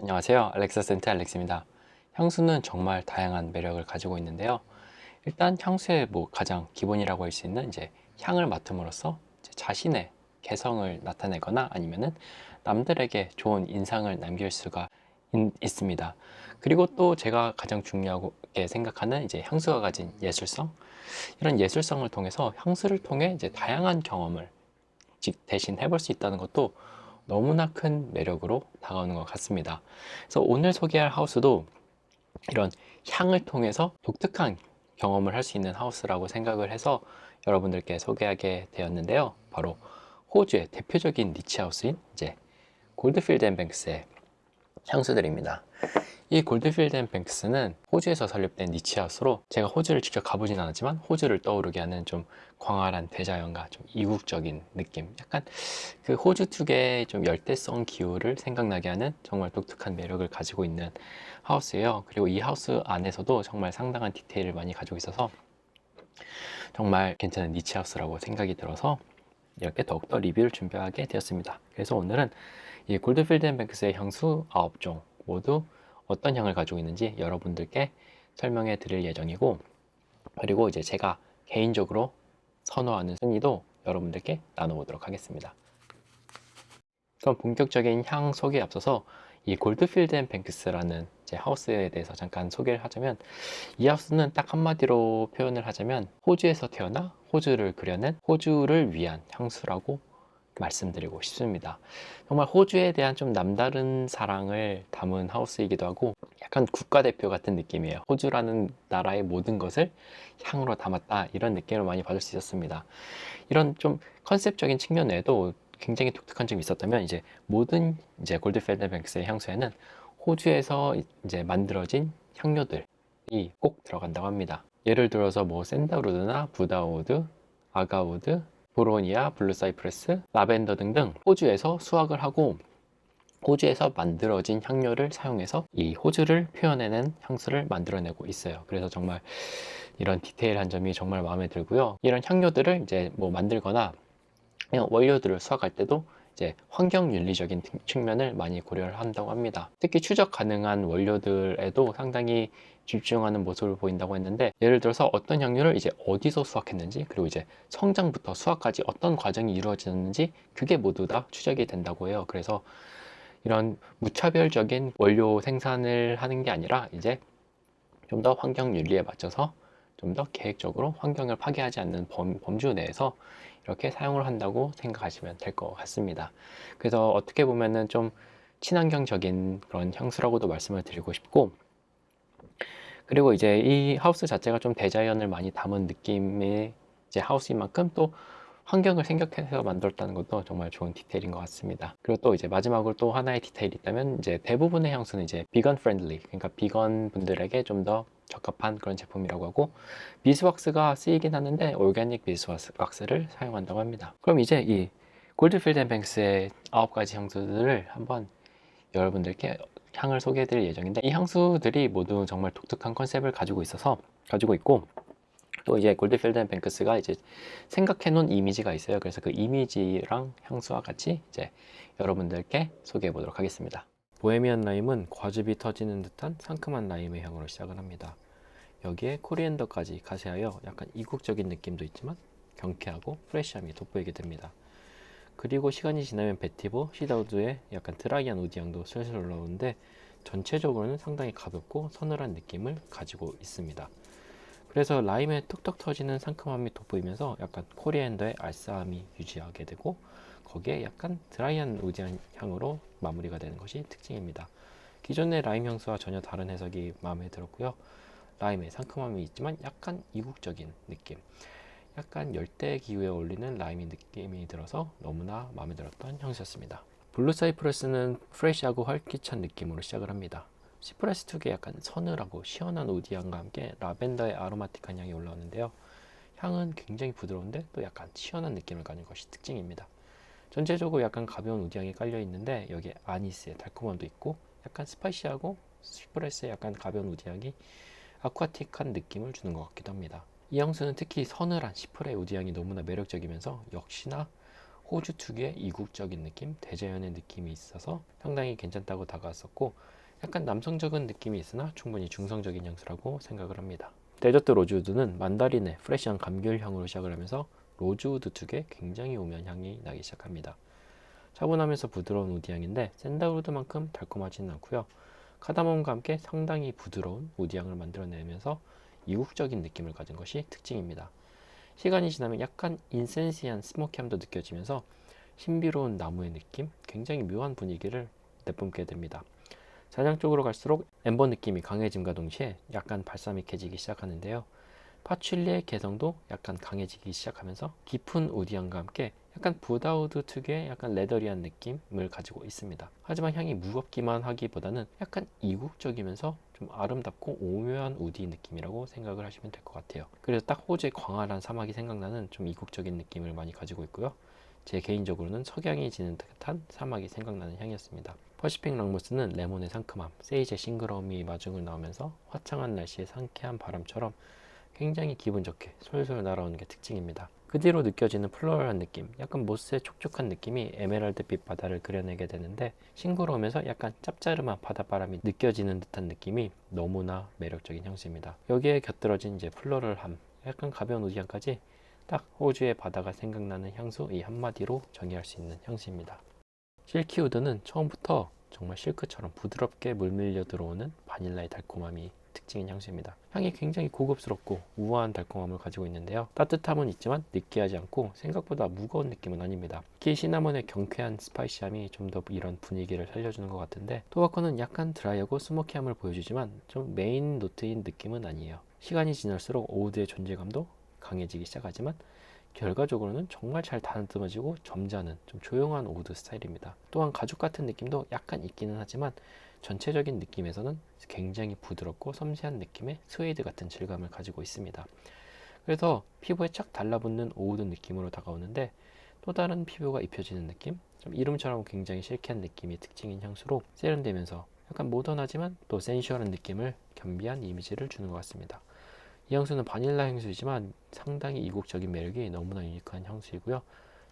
안녕하세요. 알렉사 센트 알렉스입니다. 향수는 정말 다양한 매력을 가지고 있는데요. 일단 향수의 가장 기본이라고 할 수 있는 향을 맡음으로써 자신의 개성을 나타내거나 아니면은 남들에게 좋은 인상을 남길 수가 있습니다. 그리고 또 제가 가장 중요하게 생각하는 향수가 가진 예술성, 이런 예술성을 통해서 향수를 통해 다양한 경험을 대신 해볼 수 있다는 것도 너무나 큰 매력으로 다가오는 것 같습니다. 그래서 오늘 소개할 하우스도 이런 향을 통해서 독특한 경험을 할 수 있는 하우스라고 생각을 해서 여러분들께 소개하게 되었는데요. 바로 호주의 대표적인 니치 하우스인 골드필드 앤 뱅크스의 향수들입니다. 이 골드필드 앤 뱅크스는 호주에서 설립된 니치하우스로, 제가 호주를 직접 가보진 않았지만 호주를 떠오르게 하는 좀 광활한 대자연과 좀 이국적인 느낌, 약간 그 호주 특유의 좀 열대성 기후를 생각나게 하는 정말 독특한 매력을 가지고 있는 하우스예요. 그리고 이 하우스 안에서도 정말 상당한 디테일을 많이 가지고 있어서 정말 괜찮은 니치하우스라고 생각이 들어서 이렇게 더욱더 리뷰를 준비하게 되었습니다. 그래서 오늘은 이 골드필드 앤 뱅크스의 향수 9종 모두 어떤 향을 가지고 있는지 여러분들께 설명해 드릴 예정이고, 그리고 제가 개인적으로 선호하는 순위도 여러분들께 나눠보도록 하겠습니다. 그럼 본격적인 향 소개에 앞서서 이 골드필드 앤 뱅크스라는 하우스에 대해서 잠깐 소개를 하자면, 이 하우스는 딱 한마디로 표현을 하자면 호주에서 태어나 호주를 그려낸, 호주를 위한 향수라고 말씀드리고 싶습니다. 정말 호주에 대한 좀 남다른 사랑을 담은 하우스이기도 하고, 약간 국가대표 같은 느낌이에요. 호주라는 나라의 모든 것을 향으로 담았다, 이런 느낌을 많이 받을 수 있었습니다. 이런 좀 컨셉적인 측면 외에도 굉장히 독특한 점이 있었다면, 모든 골드필드 뱅크스의 향수에는 호주에서 만들어진 향료들이 꼭 들어간다고 합니다. 예를 들어서 샌달우드나 부다우드, 아가우드, 보로니아, 블루사이프레스, 라벤더 등등 호주에서 수확을 하고 호주에서 만들어진 향료를 사용해서 이 호주를 표현해낸 향수를 만들어내고 있어요. 그래서 정말 이런 디테일한 점이 정말 마음에 들고요. 이런 향료들을 만들거나 그냥 원료들을 수확할 때도 환경 윤리적인 측면을 많이 고려를 한다고 합니다. 특히 추적 가능한 원료들에도 상당히 집중하는 모습을 보인다고 했는데, 예를 들어서 어떤 향료를 어디서 수확했는지, 그리고 성장부터 수확까지 어떤 과정이 이루어지는지, 그게 모두 다 추적이 된다고 해요. 그래서 이런 무차별적인 원료 생산을 하는 게 아니라 좀 더 환경 윤리에 맞춰서 좀 더 계획적으로 환경을 파괴하지 않는 범주 내에서 이렇게 사용을 한다고 생각하시면 될 것 같습니다. 그래서 어떻게 보면은 좀 친환경적인 그런 향수라고도 말씀을 드리고 싶고, 그리고 이 하우스 자체가 좀 대자연을 많이 담은 느낌의 하우스인 만큼 또 환경을 생각해서 만들었다는 것도 정말 좋은 디테일인 것 같습니다. 그리고 또 마지막으로 또 하나의 디테일이 있다면, 대부분의 향수는 비건 프렌들리, 그러니까 비건 분들에게 좀 더 적합한 그런 제품이라고 하고, 비스왁스가 쓰이긴 하는데 올가닉 비스왁스를 사용한다고 합니다. 그럼 이 골드필드 앤 뱅크스의 9가지 향수들을 한번 여러분들께 향을 소개해 드릴 예정인데, 이 향수들이 모두 정말 독특한 컨셉을 가지고 있고, 또 골드필드 앤 뱅크스가 생각해 놓은 이미지가 있어요. 그래서 그 이미지랑 향수와 같이 여러분들께 소개해 보도록 하겠습니다. 보헤미안 라임은 과즙이 터지는 듯한 상큼한 라임의 향으로 시작을 합니다. 여기에 코리앤더까지 가세하여 약간 이국적인 느낌도 있지만 경쾌하고 프레시함이 돋보이게 됩니다. 그리고 시간이 지나면 베티버, 시다우드의 약간 드라이한 우디 향도 슬슬 올라오는데, 전체적으로는 상당히 가볍고 서늘한 느낌을 가지고 있습니다. 그래서 라임의 툭툭 터지는 상큼함이 돋보이면서 약간 코리앤더의 알싸함이 유지하게 되고, 거기에 약간 드라이한 우디한 향으로 마무리가 되는 것이 특징입니다. 기존의 라임 향수와 전혀 다른 해석이 마음에 들었고요. 라임의 상큼함이 있지만 약간 이국적인 느낌, 약간 열대 기후에 어울리는 라임의 느낌이 들어서 너무나 마음에 들었던 향수였습니다. 블루 사이프러스는 프레시하고 활기찬 느낌으로 시작을 합니다. 시프레스 특유의 약간 서늘하고 시원한 우디향과 함께 라벤더의 아로마틱한 향이 올라오는데요. 향은 굉장히 부드러운데 또 약간 시원한 느낌을 가진 것이 특징입니다. 전체적으로 약간 가벼운 우디향이 깔려 있는데, 여기에 아니스의 달콤함도 있고 약간 스파이시하고 시프레스의 약간 가벼운 우디향이 아쿠아틱한 느낌을 주는 것 같기도 합니다. 이 향수는 특히 서늘한 시프레 우디향이 너무나 매력적이면서 역시나 호주 특유의 이국적인 느낌, 대자연의 느낌이 있어서 상당히 괜찮다고 다가왔었고, 약간 남성적인 느낌이 있으나 충분히 중성적인 향수라고 생각을 합니다. 데저트 로즈우드는 만다린의 프레시한 감귤 향으로 시작을 하면서 로즈우드 특유의 굉장히 오묘한 향이 나기 시작합니다. 차분하면서 부드러운 우디 향인데 샌달우드만큼 달콤하지는 않고요. 카다몬과 함께 상당히 부드러운 우디 향을 만들어내면서 이국적인 느낌을 가진 것이 특징입니다. 시간이 지나면 약간 인센시한 스모키함도 느껴지면서 신비로운 나무의 느낌, 굉장히 묘한 분위기를 내뿜게 됩니다. 잔향 쪽으로 갈수록 엠버 느낌이 강해짐과 동시에 약간 발사믹해지기 시작하는데요. 파출리의 개성도 약간 강해지기 시작하면서 깊은 우디향과 함께 약간 부다우드 특유의 약간 레더리한 느낌을 가지고 있습니다. 하지만 향이 무겁기만 하기보다는 약간 이국적이면서 좀 아름답고 오묘한 우디 느낌이라고 생각을 하시면 될 것 같아요. 그래서 딱 호주의 광활한 사막이 생각나는 좀 이국적인 느낌을 많이 가지고 있고요. 제 개인적으로는 석양이 지는 듯한 사막이 생각나는 향이었습니다. 퍼시픽 랑무스는 레몬의 상큼함, 세이지의 싱그러움이 마중을 나오면서 화창한 날씨의 상쾌한 바람처럼 굉장히 기분 좋게 솔솔 날아오는 게 특징입니다. 그 뒤로 느껴지는 플로럴한 느낌, 약간 모스의 촉촉한 느낌이 에메랄드빛 바다를 그려내게 되는데 싱그러우면서 약간 짭짜름한 바닷바람이 느껴지는 듯한 느낌이 너무나 매력적인 향수입니다. 여기에 곁들어진 이제 플로럴함, 약간 가벼운 우디향까지 딱 호주의 바다가 생각나는 향수 이 한마디로 정의할 수 있는 향수입니다. 실키우드는 처음부터 정말 실크처럼 부드럽게 물밀려 들어오는 바닐라의 달콤함이 특징인 향수입니다. 향이 굉장히 고급스럽고 우아한 달콤함을 가지고 있는데요. 따뜻함은 있지만 느끼하지 않고 생각보다 무거운 느낌은 아닙니다. 특히 시나몬의 경쾌한 스파이시함이 좀 더 이런 분위기를 살려주는 것 같은데, 토바코는 약간 드라이하고 스모키함을 보여주지만 좀 메인 노트인 느낌은 아니에요. 시간이 지날수록 오우드의 존재감도 강해지기 시작하지만 결과적으로는 정말 잘 다듬어지고 점잖은 좀 조용한 오우드 스타일입니다. 또한 가죽 같은 느낌도 약간 있기는 하지만 전체적인 느낌에서는 굉장히 부드럽고 섬세한 느낌의 스웨이드 같은 질감을 가지고 있습니다. 그래서 피부에 착 달라붙는 오우드 느낌으로 다가오는데 또 다른 피부가 입혀지는 느낌? 좀 이름처럼 굉장히 실키한 느낌이 특징인 향수로 세련되면서 약간 모던하지만 또 센슈얼한 느낌을 겸비한 이미지를 주는 것 같습니다. 이 향수는 바닐라 향수이지만 상당히 이국적인 매력이 너무나 유니크한 향수이고요.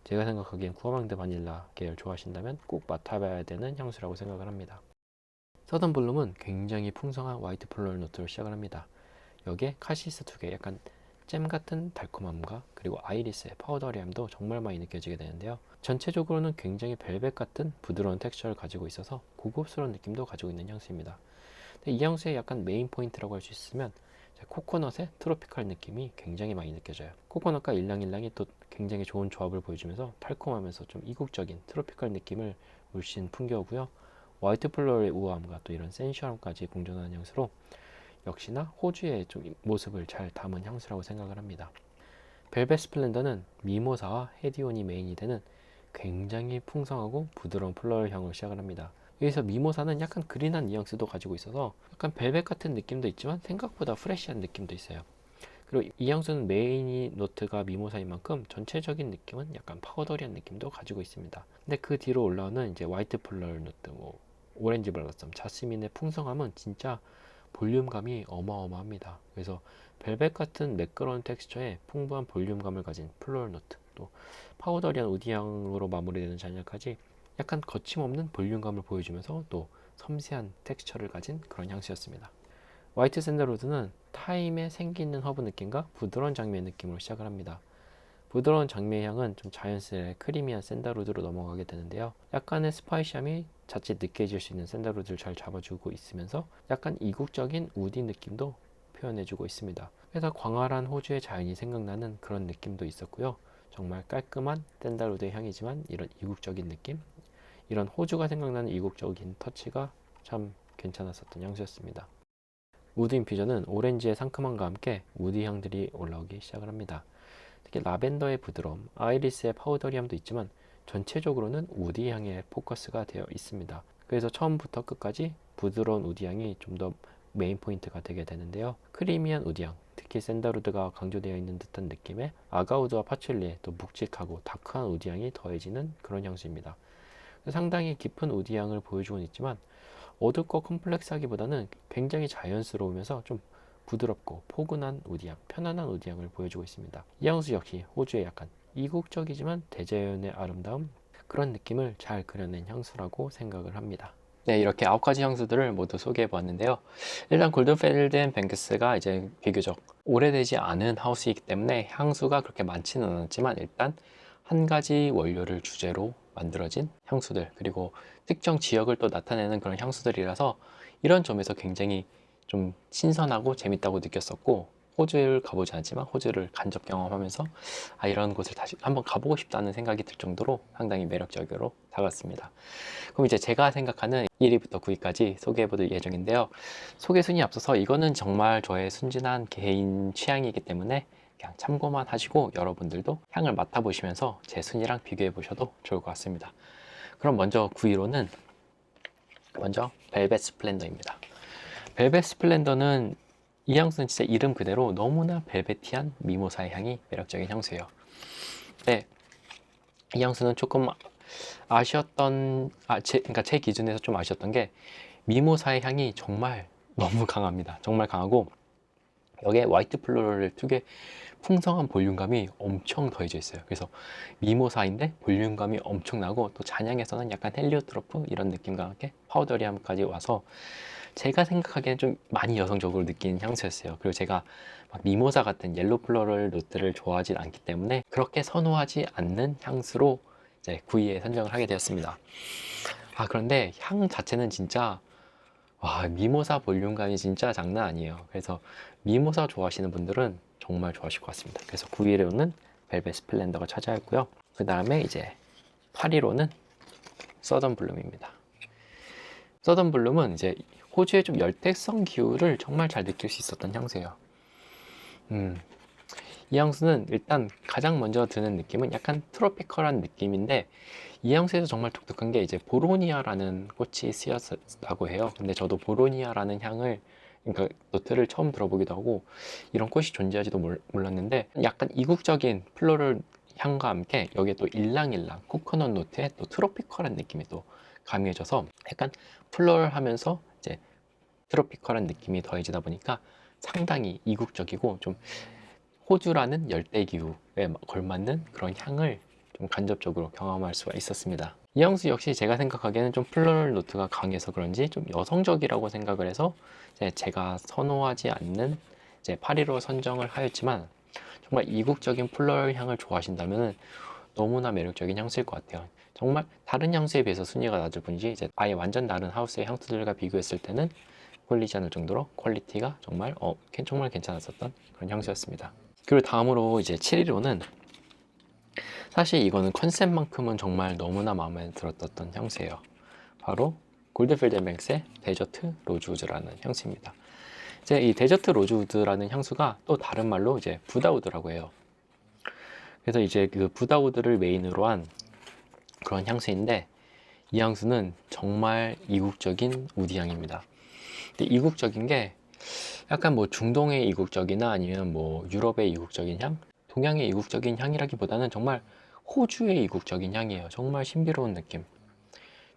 제가 생각하기엔 구아망드 바닐라 계열 좋아하신다면 꼭 맡아봐야 되는 향수라고 생각을 합니다. 서던 블룸은 굉장히 풍성한 화이트 플로럴 노트로 시작을 합니다. 여기에 카시스 특유의 약간 잼 같은 달콤함과 그리고 아이리스의 파우더리함도 정말 많이 느껴지게 되는데요. 전체적으로는 굉장히 벨벳 같은 부드러운 텍스처를 가지고 있어서 고급스러운 느낌도 가지고 있는 향수입니다. 근데 이 향수의 약간 메인 포인트라고 할 수 있으면 코코넛의 트로피칼 느낌이 굉장히 많이 느껴져요. 코코넛과 일랑일랑이 또 굉장히 좋은 조합을 보여주면서 달콤하면서 좀 이국적인 트로피칼 느낌을 물씬 풍겨오고요. 화이트 플로럴의 우아함과 또 이런 센슈함까지 공존하는 향수로 역시나 호주의 좀 모습을 잘 담은 향수라고 생각을 합니다. 벨벳 스플렌더는 미모사와 헤디온이 메인이 되는 굉장히 풍성하고 부드러운 플로럴 향으로 시작을 합니다. 여기서 미모사는 약간 그린한 뉘앙스도 가지고 있어서 약간 벨벳 같은 느낌도 있지만 생각보다 프레시한 느낌도 있어요. 그리고 이 향수는 메인 노트가 미모사인 만큼 전체적인 느낌은 약간 파우더리한 느낌도 가지고 있습니다. 근데 그 뒤로 올라오는 이제 화이트 플로럴 노트, 오렌지 블라썸, 자스민의 풍성함은 진짜 볼륨감이 어마어마합니다. 그래서 벨벳 같은 매끄러운 텍스처에 풍부한 볼륨감을 가진 플로럴 노트, 또 파우더리한 우디향으로 마무리되는 잔향까지 약간 거침없는 볼륨감을 보여주면서 또 섬세한 텍스처를 가진 그런 향수였습니다. 화이트 샌들우드는 타임에 생기 있는 허브 느낌과 부드러운 장미의 느낌으로 시작을 합니다. 부드러운 장미의 향은 좀 자연스레 크리미한 샌달우드로 넘어가게 되는데요. 약간의 스파이시함이 자칫 느껴질 수 있는 샌달우드를 잘 잡아주고 있으면서 약간 이국적인 우디 느낌도 표현해주고 있습니다. 그래서 광활한 호주의 자연이 생각나는 그런 느낌도 있었고요. 정말 깔끔한 샌달우드의 향이지만 이런 이국적인 느낌, 이런 호주가 생각나는 이국적인 터치가 참 괜찮았었던 향수였습니다. 우드 인퓨전은 오렌지의 상큼함과 함께 우디 향들이 올라오기 시작을 합니다. 특히 라벤더의 부드러움, 아이리스의 파우더리함도 있지만 전체적으로는 우디 향에 포커스가 되어 있습니다. 그래서 처음부터 끝까지 부드러운 우디 향이 좀 더 메인 포인트가 되게 되는데요. 크리미한 우디 향, 특히 샌달우드가 강조되어 있는 듯한 느낌의 아가우드와 파출리에 또 묵직하고 다크한 우디 향이 더해지는 그런 향수입니다. 상당히 깊은 우디 향을 보여주고는 있지만 어둡고 컴플렉스하기보다는 굉장히 자연스러우면서 좀 부드럽고 포근한 우디향, 편안한 우디향을 보여주고 있습니다. 이 향수 역시 호주의 약간 이국적이지만 대자연의 아름다움, 그런 느낌을 잘 그려낸 향수라고 생각을 합니다. 네, 이렇게 9가지 향수들을 모두 소개해 보았는데요. 일단 골든필드 앤 뱅크스가 이제 비교적 오래되지 않은 하우스이기 때문에 향수가 그렇게 많지는 않았지만, 일단 한 가지 원료를 주제로 만들어진 향수들, 그리고 특정 지역을 또 나타내는 그런 향수들이라서 이런 점에서 굉장히 좀 신선하고 재밌다고 느꼈었고, 호주를 가보지 않았지만 호주를 간접 경험하면서 이런 곳을 다시 한번 가보고 싶다는 생각이 들 정도로 상당히 매력적으로 다가왔습니다. 그럼 이제 제가 생각하는 1위부터 9위까지 소개해 볼 예정인데요. 소개 순위 앞서서 이거는 정말 저의 순진한 개인 취향이기 때문에 그냥 참고만 하시고 여러분들도 향을 맡아보시면서 제 순위랑 비교해 보셔도 좋을 것 같습니다. 그럼 먼저 9위로는 벨벳 스플렌더입니다. 벨벳 스플렌더는 이 향수는 진짜 이름 그대로 너무나 벨베티한 미모사의 향이 매력적인 향수예요. 네, 이 향수는 조금 아쉬웠던, 그러니까 제 기준에서 좀 아쉬웠던 게 미모사의 향이 정말 너무 강합니다. 정말 강하고 여기에 화이트 플로럴 특유의 풍성한 볼륨감이 엄청 더해져 있어요. 그래서 미모사인데 볼륨감이 엄청나고, 또 잔향에서는 약간 헬리오트로프 이런 느낌과 함께 파우더리함까지 와서 제가 생각하기에는 좀 많이 여성적으로 느끼는 향수였어요. 그리고 제가 막 미모사 같은 옐로 플로럴 노트를 좋아하지 않기 때문에 그렇게 선호하지 않는 향수로 이제 9위에 선정을 하게 되었습니다. 그런데 향 자체는 진짜 미모사 볼륨감이 진짜 장난 아니에요. 그래서 미모사 좋아하시는 분들은 정말 좋아하실 것 같습니다. 그래서 9위로는 벨벳 스플렌더가 차지했고요. 그 다음에 이제 8위로는 서던 블룸입니다. 서던 블룸은 이제 호주의 좀 열대성 기후를 정말 잘 느낄 수 있었던 향수예요. 이 향수는 일단 가장 먼저 드는 느낌은 약간 트로피컬한 느낌인데, 이 향수에서 정말 독특한 게 이제 보로니아라는 꽃이 쓰였다고 해요. 근데 저도 보로니아라는 향을, 그러니까 노트를 처음 들어보기도 하고 이런 꽃이 존재하지도 몰랐는데, 약간 이국적인 플로럴 향과 함께 여기에 또 일랑일랑 코코넛 노트에 또 트로피컬한 느낌이 또 가미해져서 약간 플로럴하면서 이제 트로피컬한 느낌이 더해지다 보니까 상당히 이국적이고 좀 호주라는 열대 기후에 걸맞는 그런 향을 좀 간접적으로 경험할 수가 있었습니다. 이 향수 역시 제가 생각하기에는 좀 플로럴 노트가 강해서 그런지 좀 여성적이라고 생각을 해서 제가 선호하지 않는 8위로 선정을 하였지만, 정말 이국적인 플로럴 향을 좋아하신다면 너무나 매력적인 향수일 것 같아요. 정말 다른 향수에 비해서 순위가 낮을 뿐이지 아예 완전 다른 하우스의 향수들과 비교했을 때는 꼴리지 않을 정도로 퀄리티가 정말 정말 괜찮았었던 그런 향수였습니다. 그리고 다음으로 이제 7위로는, 사실 이거는 컨셉만큼은 정말 너무나 마음에 들었던 향수예요. 바로 골든필드 앤 뱅크스의 데저트 로즈우드라는 향수입니다. 이제 이 데저트 로즈우드라는 향수가 또 다른 말로 이제 부다우드라고 해요. 그래서 이제 그 부다우드를 메인으로 한 그런 향수인데, 이 향수는 정말 이국적인 우디향입니다. 근데 이국적인 게 약간 뭐 중동의 이국적이나 아니면 뭐 유럽의 이국적인 향, 동양의 이국적인 향이라기보다는 정말 호주의 이국적인 향이에요. 정말 신비로운 느낌.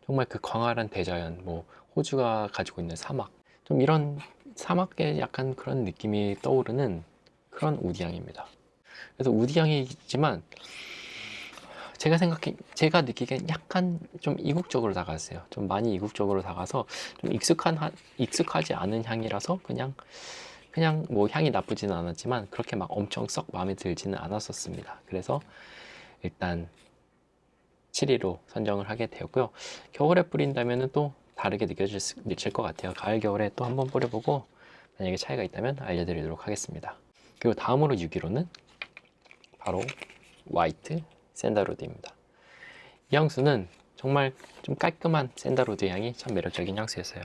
정말 그 광활한 대자연, 뭐 호주가 가지고 있는 사막, 좀 이런 사막의 약간 그런 느낌이 떠오르는 그런 우디향입니다. 그래서 우디향이지만 제가 느끼기엔 약간 좀 이국적으로 다가왔어요. 좀 많이 이국적으로 다가서 좀 익숙하지 않은 향이라서 그냥 뭐 향이 나쁘지는 않았지만 그렇게 막 엄청 썩 마음에 들지는 않았었습니다. 그래서 일단 7위로 선정을 하게 되었고요. 겨울에 뿌린다면 또 다르게 느껴질 것 같아요. 가을, 겨울에 또 한번 뿌려보고 만약에 차이가 있다면 알려드리도록 하겠습니다. 그리고 다음으로 6위로는 바로 화이트 샌달우드입니다. 이 향수는 정말 좀 깔끔한 샌달우드 향이 참 매력적인 향수였어요.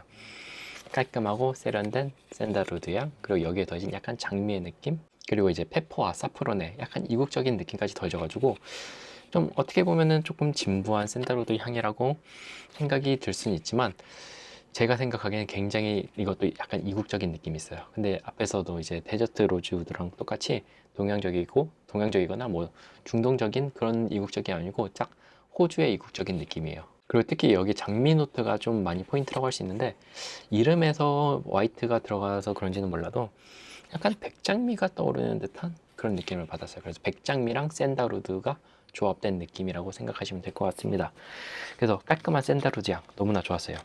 깔끔하고 세련된 샌달우드 향, 그리고 여기에 더해진 약간 장미의 느낌, 그리고 이제 페퍼와 사프론의 약간 이국적인 느낌까지 더해져가지고 좀 어떻게 보면은 조금 진부한 샌달우드 향이라고 생각이 들 수는 있지만, 제가 생각하기에는 굉장히 이것도 약간 이국적인 느낌이 있어요. 근데 앞에서도 이제 데저트 로즈우드랑 똑같이 동양적이거나 뭐 중동적인 그런 이국적이 아니고 딱 호주의 이국적인 느낌이에요. 그리고 특히 여기 장미 노트가 좀 많이 포인트라고 할 수 있는데, 이름에서 화이트가 들어가서 그런지는 몰라도 약간 백장미가 떠오르는 듯한 그런 느낌을 받았어요. 그래서 백장미랑 샌달우드가 조합된 느낌이라고 생각하시면 될 것 같습니다. 그래서 깔끔한 샌달우드 향 너무나 좋았어요.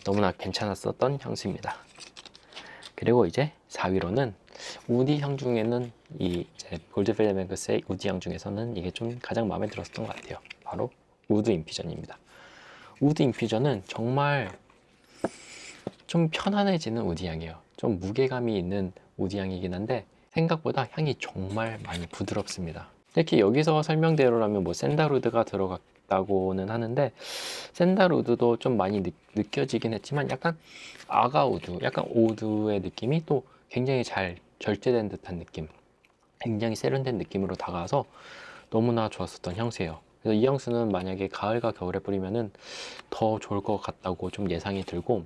너무나 괜찮았었던 향수입니다. 그리고 이제 4위로는 우디 향 중에는 이 이제 골드필드 뱅크스의 우디 향 중에서는 이게 좀 가장 마음에 들었던 것 같아요. 바로 우드 인퓨전입니다. 우드 인퓨전은 정말 좀 편안해지는 우디 향이에요. 좀 무게감이 있는 우디 향이긴 한데 생각보다 향이 정말 많이 부드럽습니다. 특히 여기서 설명대로라면 뭐 샌달우드가 들어갔다고는 하는데 샌달우드도 좀 많이 느껴지긴 했지만 약간 아가우드, 약간 오드의 느낌이 또 굉장히 잘 절제된 듯한 느낌, 굉장히 세련된 느낌으로 다가와서 너무나 좋았었던 향수예요. 그래서 이 향수는 만약에 가을과 겨울에 뿌리면은 더 좋을 것 같다고 좀 예상이 들고,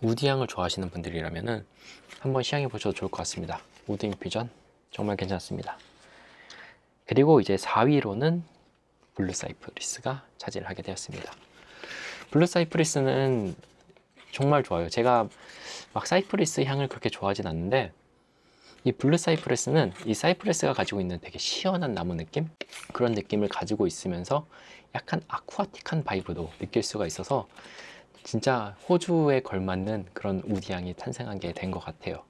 우드 향을 좋아하시는 분들이라면은 한번 시향해 보셔도 좋을 것 같습니다. 우드 인퓨전 정말 괜찮습니다. 그리고 이제 4위로는 블루 사이프리스가 차지를 하게 되었습니다. 블루 사이프리스는 정말 좋아요. 제가 막 사이프리스 향을 그렇게 좋아하진 않는데 이 블루 사이프리스는 이 사이프리스가 가지고 있는 되게 시원한 나무 느낌? 그런 느낌을 가지고 있으면서 약간 아쿠아틱한 바이브도 느낄 수가 있어서 진짜 호주에 걸맞는 그런 우디 향이 탄생하게 된 것 같아요.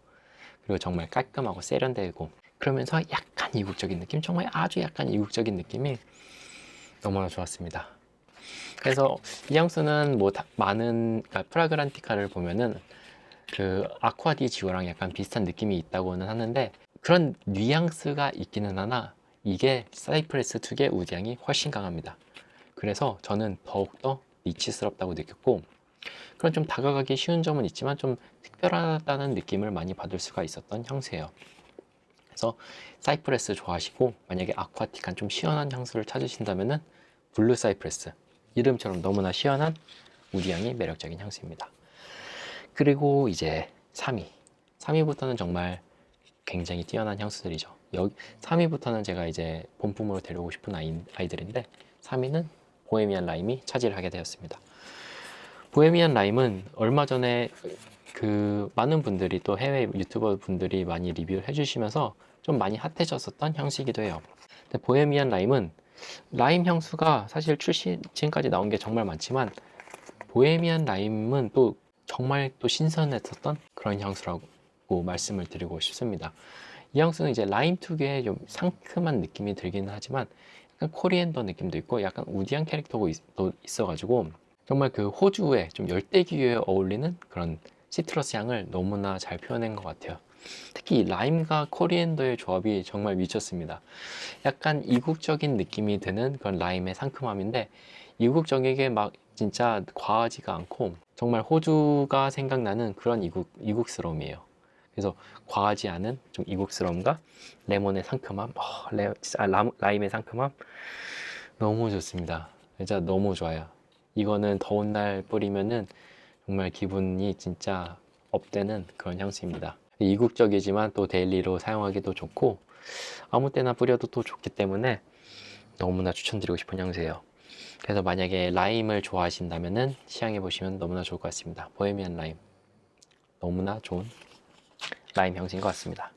그리고 정말 깔끔하고 세련되고 그러면서 약간 이국적인 느낌? 정말 아주 약간 이국적인 느낌이 너무나 좋았습니다. 그래서 이 향수는 뭐 많은 그러니까 프라그란티카를 보면은 그 아쿠아디 지오랑 약간 비슷한 느낌이 있다고는 하는데 그런 뉘앙스가 있기는 하나 이게 사이프레스 특유의 우디향이 훨씬 강합니다. 그래서 저는 더욱더 니치스럽다고 느꼈고 그런 좀 다가가기 쉬운 점은 있지만 좀 특별하다는 느낌을 많이 받을 수가 있었던 향수예요. 그래서 사이프레스 좋아하시고 만약에 아쿠아틱한 좀 시원한 향수를 찾으신다면은 블루 사이프레스, 이름처럼 너무나 시원한 우디향이 매력적인 향수입니다. 그리고 이제 3위. 3위부터는 정말 굉장히 뛰어난 향수들이죠. 3위부터는 제가 이제 본품으로 데려오고 싶은 아이들인데 3위는 보헤미안 라임이 차지를 하게 되었습니다. 보헤미안 라임은 얼마 전에 그 많은 분들이 또 해외 유튜버 분들이 많이 리뷰를 해주시면서 좀 많이 핫해졌었던 향수이기도 해요. 근데 보헤미안 라임은 라임 향수가 사실 지금까지 나온 게 정말 많지만 보헤미안 라임은 또 정말 또 신선했었던 그런 향수라고 말씀을 드리고 싶습니다. 이 향수는 이제 라임 특유의 좀 상큼한 느낌이 들기는 하지만 약간 코리앤더 느낌도 있고 약간 우디한 캐릭터도 있어가지고 정말 그 호주의 좀 열대기후에 어울리는 그런 시트러스 향을 너무나 잘 표현한 것 같아요. 특히 라임과 코리앤더의 조합이 정말 미쳤습니다. 약간 이국적인 느낌이 드는 그런 라임의 상큼함인데 이국적이게 막 진짜 과하지가 않고 정말 호주가 생각나는 그런 이국스러움이에요. 그래서 과하지 않은 좀 이국스러움과 레몬의 상큼함, 라임의 상큼함 너무 좋습니다. 진짜 너무 좋아요. 이거는 더운 날 뿌리면은 정말 기분이 진짜 업되는 그런 향수입니다. 이국적이지만 또 데일리로 사용하기도 좋고 아무 때나 뿌려도 또 좋기 때문에 너무나 추천드리고 싶은 향수예요. 그래서 만약에 라임을 좋아하신다면은 시향해 보시면 너무나 좋을 것 같습니다. 보헤미안 라임 너무나 좋은 라임 향수인 것 같습니다.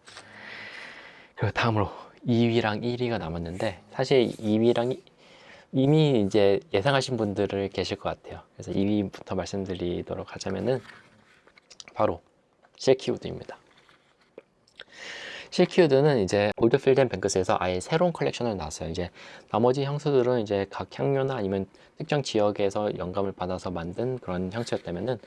그리고 다음으로 2위랑 1위가 남았는데 사실 2위랑 이미 이제 예상하신 분들을 계실 것 같아요. 그래서 2위부터 말씀드리도록 하자면은 바로 실키우드입니다. 실키우드는 이제 올드필드 앤 뱅크스에서 아예 새로운 컬렉션을 나왔어요. 이제 나머지 향수들은 이제 각 향료나 아니면 특정 지역에서 영감을 받아서 만든 그런 향수였다면은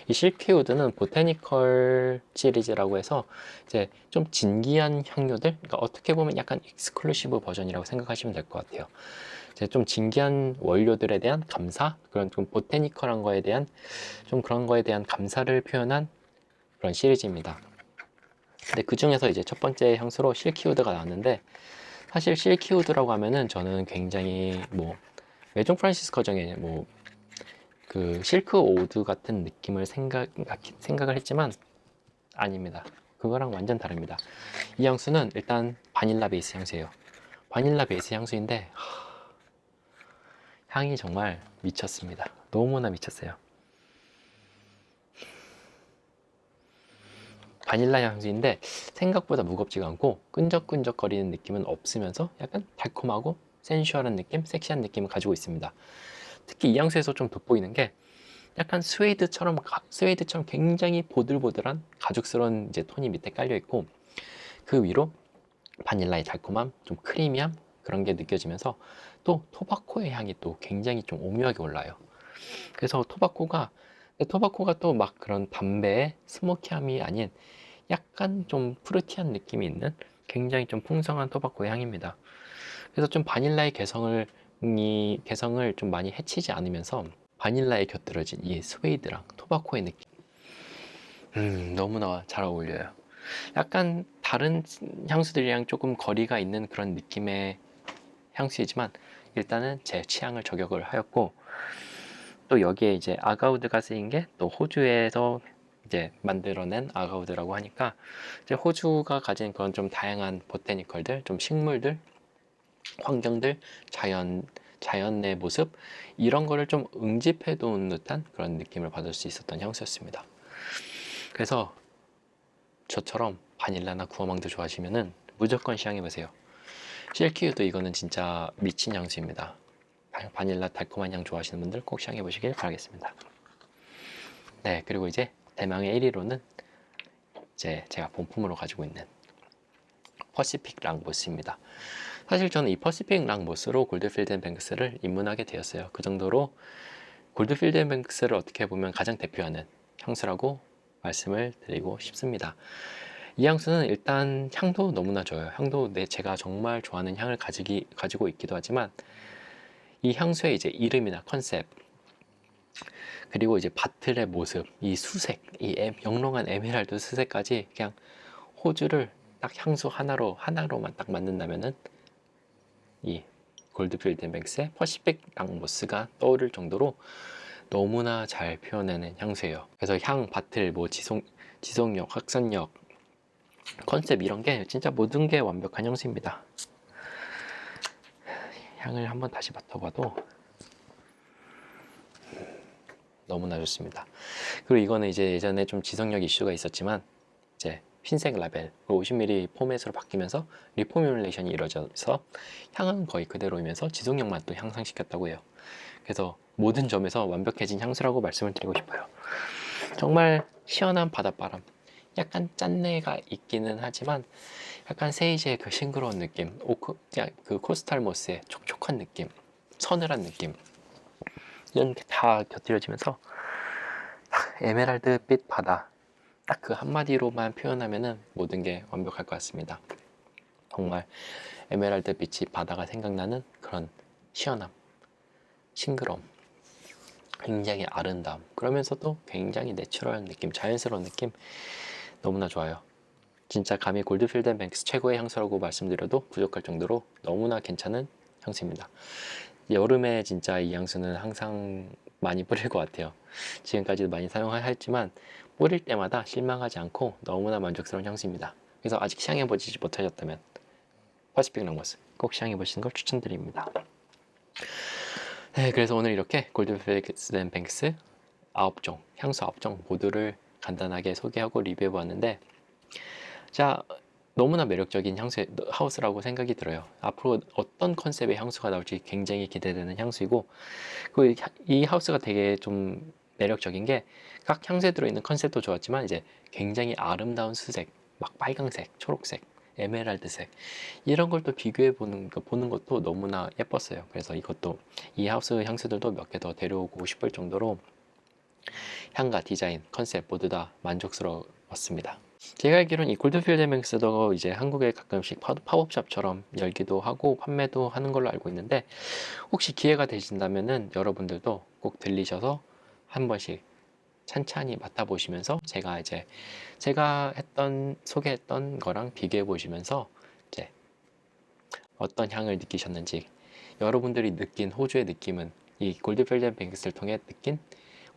이 실키우드는 보테니컬 시리즈라고 해서 이제 좀 진기한 향료들, 그러니까 어떻게 보면 약간 익스클루시브 버전이라고 생각하시면 될 것 같아요. 이제 좀 진기한 원료들에 대한 감사, 그런 좀 보테니컬한 거에 대한 좀 그런 거에 대한 감사를 표현한 그런 시리즈입니다. 근데 그 중에서 이제 첫 번째 향수로 실키우드가 나왔는데 사실 실키우드라고 하면은 저는 굉장히 뭐 외종 프란시스코 정의 뭐 그 실크 오드 같은 느낌을 생각을 했지만 아닙니다. 그거랑 완전 다릅니다. 이 향수는 일단 바닐라 베이스 향수예요. 바닐라 베이스 향수인데 향이 정말 미쳤습니다. 너무나 미쳤어요. 바닐라 향수인데 생각보다 무겁지가 않고 끈적끈적거리는 느낌은 없으면서 약간 달콤하고 센슈얼한 느낌, 섹시한 느낌을 가지고 있습니다. 특히 이 향수에서 좀 돋보이는 게 약간 스웨이드처럼 굉장히 보들보들한 가죽스러운 이제 톤이 밑에 깔려 있고, 그 위로 바닐라의 달콤함, 좀 크리미함 그런 게 느껴지면서 또 토바코의 향이 또 굉장히 좀 오묘하게 올라요. 그래서 토바코가 또 막 그런 담배의 스모키함이 아닌 약간 좀 프루티한 느낌이 있는 굉장히 좀 풍성한 토바코의 향입니다. 그래서 좀 바닐라의 개성을 좀 많이 해치지 않으면서 바닐라에 곁들여진 이 스웨이드랑 토바코의 느낌, 너무나 잘 어울려요. 약간 다른 향수들이랑 조금 거리가 있는 그런 느낌의 향수이지만 일단은 제 취향을 저격을 하였고, 또 여기에 이제 아가우드가 쓰인 게 또 호주에서 이제 만들어낸 아가우드라고 하니까 이제 호주가 가진 그런 좀 다양한 보테니컬들, 좀 식물들, 환경들, 자연의 모습, 이런 거를 좀 응집해 놓은 듯한 그런 느낌을 받을 수 있었던 향수였습니다. 그래서 저처럼 바닐라나 구워망도 좋아하시면은 무조건 시향해 보세요. 실키우드 이거는 진짜 미친 향수입니다. 바닐라 달콤한 향 좋아하시는 분들 꼭 시향해 보시길 바라겠습니다. 네, 그리고 이제 대망의 1위로는 이제 제가 본품으로 가지고 있는 퍼시픽 랑보스입니다. 사실 저는 이 퍼시픽 랑보스로 골드필드 앤 뱅크스를 입문하게 되었어요. 그 정도로 골드필드 앤 뱅크스를 어떻게 보면 가장 대표하는 향수라고 말씀을 드리고 싶습니다. 이 향수는 일단 향도 너무나 좋아요. 향도 제가 정말 좋아하는 향을 가지고 있기도 하지만, 이 향수의 이제 이름이나 컨셉, 그리고 이제 바틀의 모습, 이 수색, 영롱한 에메랄드 수색까지 그냥 호주를 딱 향수 하나로만 딱 만든다면은 이 골드필드 앤 뱅크스의 퍼시픽 랑보스가 떠오를 정도로 너무나 잘 표현해낸 향수예요. 그래서 향, 바틀, 지속력, 확산력, 컨셉 이런 게 진짜 모든 게 완벽한 향수입니다. 향을 한번 다시 맡아봐도 너무나 좋습니다. 그리고 이거는 이제 예전에 좀 지속력 이슈가 있었지만 이제 흰색 라벨 50ml 포맷으로 바뀌면서 리포뮬레이션이 이루어져서 향은 거의 그대로이면서 지속력만 또 향상시켰다고 해요. 그래서 모든 점에서 완벽해진 향수라고 말씀을 드리고 싶어요. 정말 시원한 바닷바람, 약간 짠내가 있기는 하지만 약간 세이지의 그 싱그러운 느낌, 그 코스탈모스의 촉촉한 느낌, 서늘한 느낌, 이런 게 다 곁들여지면서 에메랄드빛 바다, 딱 그 한마디로만 표현하면은 모든 게 완벽할 것 같습니다. 정말 에메랄드 빛이 바다가 생각나는 그런 시원함, 싱그러움, 굉장히 아름다움, 그러면서도 굉장히 내추럴한 느낌, 자연스러운 느낌, 너무나 좋아요. 진짜 감히 골드필드 앤 뱅크스 최고의 향수라고 말씀드려도 부족할 정도로 너무나 괜찮은 향수입니다. 여름에 진짜 이 향수는 항상 많이 뿌릴 것 같아요. 지금까지도 많이 사용했지만 뿌릴 때마다 실망하지 않고 너무나 만족스러운 향수입니다. 그래서 아직 시향해보지 못하셨다면 퍼시픽 랑보스 꼭 시향해보시는 걸 추천드립니다. 네, 그래서 오늘 이렇게 골드필드 앤 뱅크스 9종, 향수 9종 모두를 간단하게 소개하고 리뷰해보았는데, 자, 너무나 매력적인 하우스라고 생각이 들어요. 앞으로 어떤 컨셉의 향수가 나올지 굉장히 기대되는 향수이고, 이 하우스가 되게 좀 매력적인 게 각 향수에 들어있는 컨셉도 좋았지만 이제 굉장히 아름다운 수색, 막 빨강색, 초록색, 에메랄드색, 이런 걸 또 비교해 보는 것도 너무나 예뻤어요. 그래서 이 하우스 향수들도 몇 개 더 데려오고 싶을 정도로 향과 디자인, 컨셉 모두 다 만족스러웠습니다. 제가 알기로는 이 골드필드 뱅크스도 이제 한국에 가끔씩 팝업샵처럼 열기도 하고 판매도 하는 걸로 알고 있는데, 혹시 기회가 되신다면은 여러분들도 꼭 들리셔서 한 번씩 찬찬히 맡아보시면서 제가 소개했던 거랑 비교해 보시면서 이제 어떤 향을 느끼셨는지, 여러분들이 느낀 호주의 느낌은, 이 골드필드 뱅크스를 통해 느낀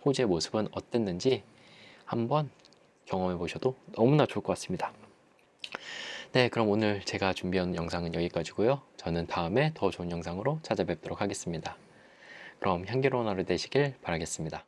호주의 모습은 어땠는지 한번 경험해 보셔도 너무나 좋을 것 같습니다. 네, 그럼 오늘 제가 준비한 영상은 여기까지고요. 저는 다음에 더 좋은 영상으로 찾아뵙도록 하겠습니다. 그럼 향기로운 하루 되시길 바라겠습니다.